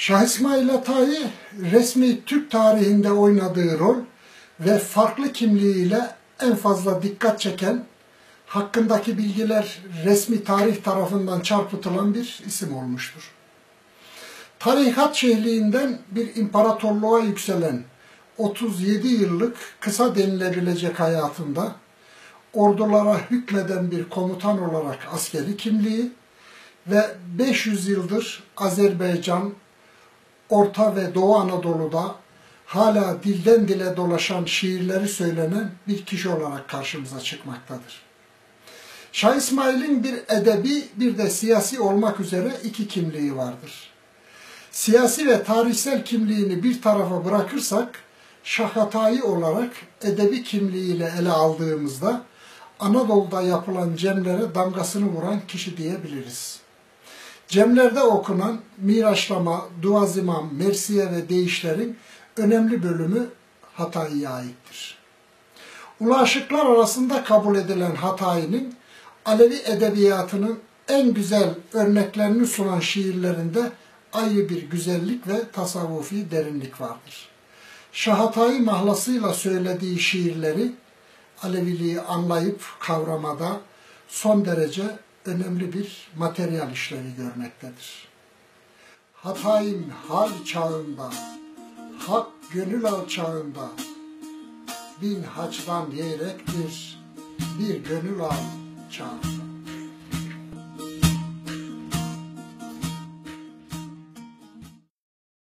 Şah İsmail Hatayi resmi Türk tarihinde oynadığı rol ve farklı kimliğiyle en fazla dikkat çeken, hakkındaki bilgiler resmi tarih tarafından çarpıtılan bir isim olmuştur. Tarikat şehliğinden bir imparatorluğa yükselen 37 yıllık kısa denilebilecek hayatında ordulara hükmeden bir komutan olarak askeri kimliği ve 500 yıldır Azerbaycan, Orta ve Doğu Anadolu'da hala dilden dile dolaşan şiirleri söylenen bir kişi olarak karşımıza çıkmaktadır. Şah İsmail'in bir edebi bir de siyasi olmak üzere iki kimliği vardır. Siyasi ve tarihsel kimliğini bir tarafa bırakırsak, Şah Hatayi olarak edebi kimliğiyle ele aldığımızda Anadolu'da yapılan cemlere damgasını vuran kişi diyebiliriz. Cemlerde okunan Miraçlama, Duazimam, Mersiye ve deyişlerin önemli bölümü Hatayi'ye aittir. Ulu aşıklar arasında kabul edilen Hatayi'nin Alevi edebiyatının en güzel örneklerini sunan şiirlerinde ayrı bir güzellik ve tasavvufi derinlik vardır. Şah Hatayi mahlasıyla söylediği şiirleri Aleviliği anlayıp kavramada son derece önemli bir materyal işlevi görmektedir. Hatayim hal çağında, hak gönül alçağında, bin haçtan yerektir, bir gönül al çağında.